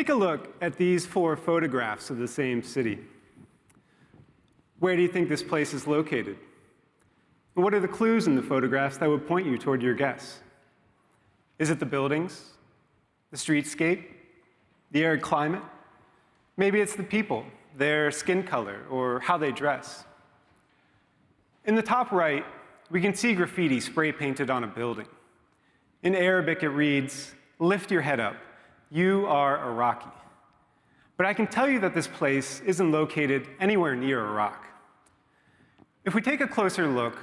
Take a look at these 4 photographs of the same city. Where do you think this place is located? And what are the clues in the photographs that would point you toward your guess? Is it the buildings, the streetscape, the arid climate? Maybe it's the people, their skin color, or how they dress. In the top right, we can see graffiti spray painted on a building. In Arabic, it reads, "Lift your head up. You are Iraqi." But I can tell you that this place isn't located anywhere near Iraq. If we take a closer look,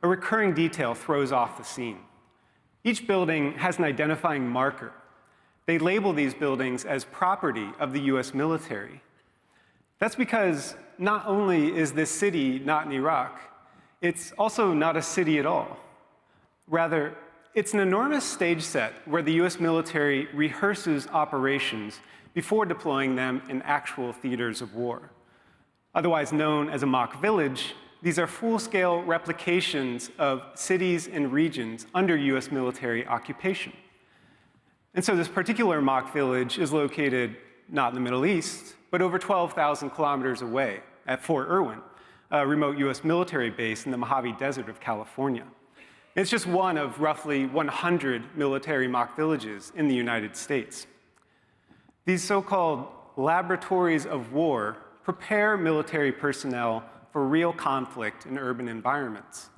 a recurring detail throws off the scene. Each building has an identifying marker. They label these buildings as property of the US military. That's because not only is this city not in Iraq, it's also not a city at all. Rather, it's an enormous stage set where the US military rehearses operations before deploying them in actual theaters of war. Otherwise known as a mock village, these are full-scale replications of cities and regions under US military occupation. And so this particular mock village is located not in the Middle East, but over 12,000 kilometers away at Fort Irwin, a remote US military base in the Mojave Desert of California. It's just one of roughly 100 military mock villages in the United States. These so-called laboratories of war prepare military personnel for real conflict in urban environments.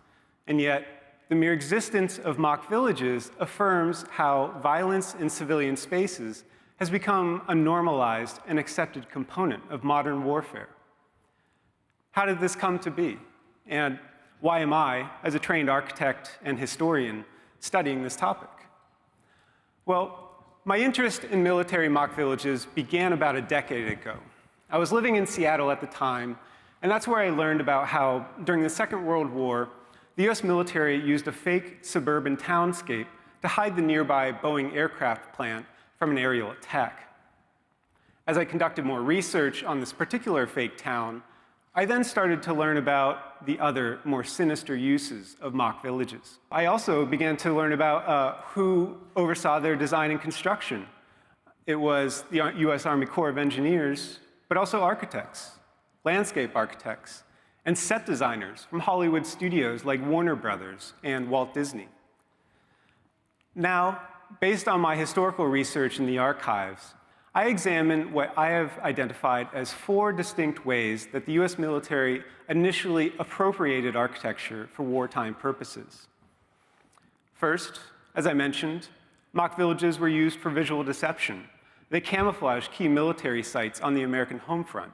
And yet, the mere existence of mock villages affirms how violence in civilian spaces has become a normalized and accepted component of modern warfare. How did this come to be? And why am I, as a trained architect and historian, studying this topic? Well, my interest in military mock villages began about a decade ago. I was living in Seattle at the time, and that's where I learned about how, during the Second World War, the US military used a fake suburban townscape to hide the nearby Boeing aircraft plant from an aerial attack. As I conducted more research on this particular fake town, I then started to learn about the other, more sinister uses of mock villages. I also began to learn about who oversaw their design and construction. It was the US Army Corps of Engineers, but also architects, landscape architects, and set designers from Hollywood studios like Warner Brothers and Walt Disney. Now, based on my historical research in the archives, I examine what I have identified as 4 distinct ways that the US military initially appropriated architecture for wartime purposes. First, as I mentioned, mock villages were used for visual deception. They camouflaged key military sites on the American home front.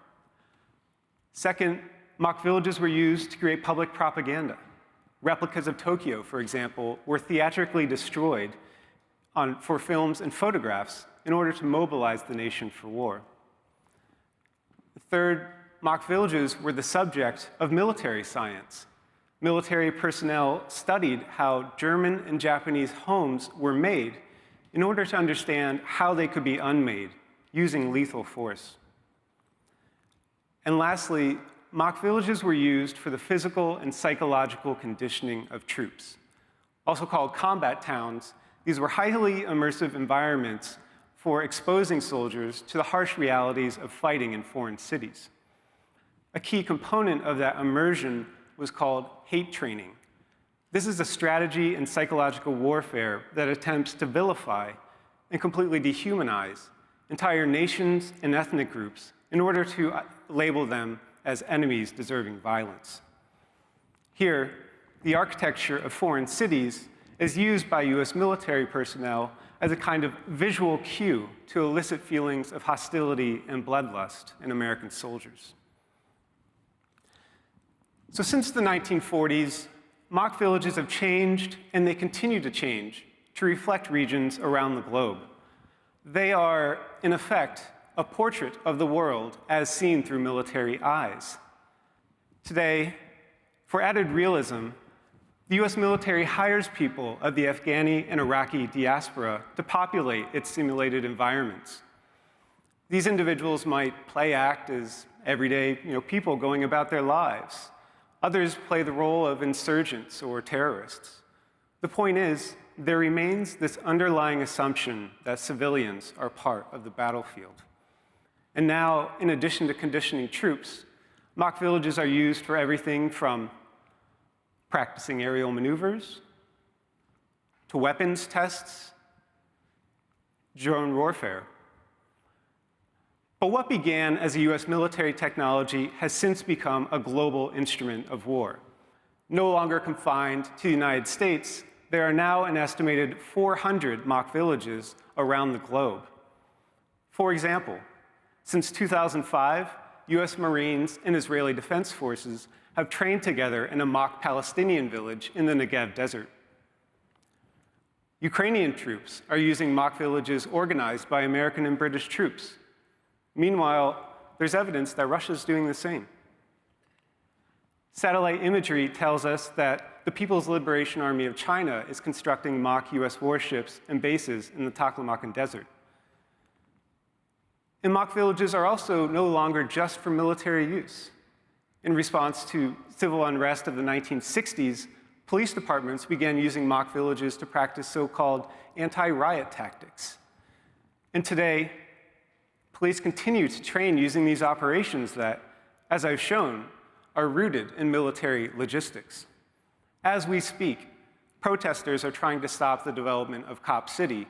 Second, mock villages were used to create public propaganda. Replicas of Tokyo, for example, were theatrically destroyed for films and photographs in order to mobilize the nation for war. Third, mock villages were the subject of military science. Military personnel studied how German and Japanese homes were made in order to understand how they could be unmade using lethal force. And lastly, mock villages were used for the physical and psychological conditioning of troops. Also called combat towns, these were highly immersive environments for exposing soldiers to the harsh realities of fighting in foreign cities. A key component of that immersion was called hate training. This is a strategy in psychological warfare that attempts to vilify and completely dehumanize entire nations and ethnic groups in order to label them as enemies deserving violence. Here, the architecture of foreign cities is used by US military personnel as a kind of visual cue to elicit feelings of hostility and bloodlust in American soldiers. So since the 1940s, mock villages have changed, and they continue to change to reflect regions around the globe. They are, in effect, a portrait of the world as seen through military eyes. Today, for added realism, the US military hires people of the Afghani and Iraqi diaspora to populate its simulated environments. These individuals might play act as everyday people going about their lives. Others play the role of insurgents or terrorists. The point is, there remains this underlying assumption that civilians are part of the battlefield. And now, in addition to conditioning troops, mock villages are used for everything from practicing aerial maneuvers to weapons tests, drone warfare. But what began as a US military technology has since become a global instrument of war. No longer confined to the United States, there are now an estimated 400 mock villages around the globe. For example, since 2005, US Marines and Israeli Defense Forces have trained together in a mock Palestinian village in the Negev desert. Ukrainian troops are using mock villages organized by American and British troops. Meanwhile, there's evidence that Russia's doing the same. Satellite imagery tells us that the People's Liberation Army of China is constructing mock US warships and bases in the Taklamakan Desert. And mock villages are also no longer just for military use. In response to civil unrest of the 1960s, police departments began using mock villages to practice so-called anti-riot tactics. And today, police continue to train using these operations that, as I've shown, are rooted in military logistics. As we speak, protesters are trying to stop the development of Cop City,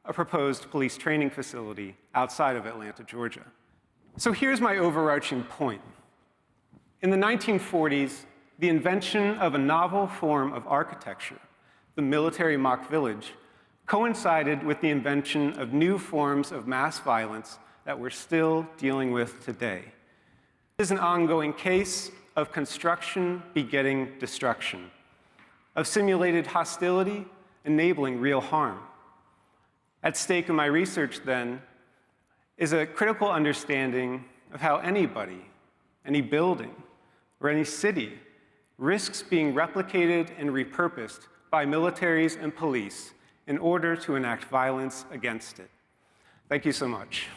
a proposed police training facility outside of Atlanta, Georgia. So here's my overarching point. In the 1940s, the invention of a novel form of architecture, the military mock village, coincided with the invention of new forms of mass violence that we're still dealing with today. It is an ongoing case of construction begetting destruction, of simulated hostility enabling real harm. At stake in my research, then, is a critical understanding of how anybody, any building, or any city risks being replicated and repurposed by militaries and police in order to enact violence against it. Thank you so much.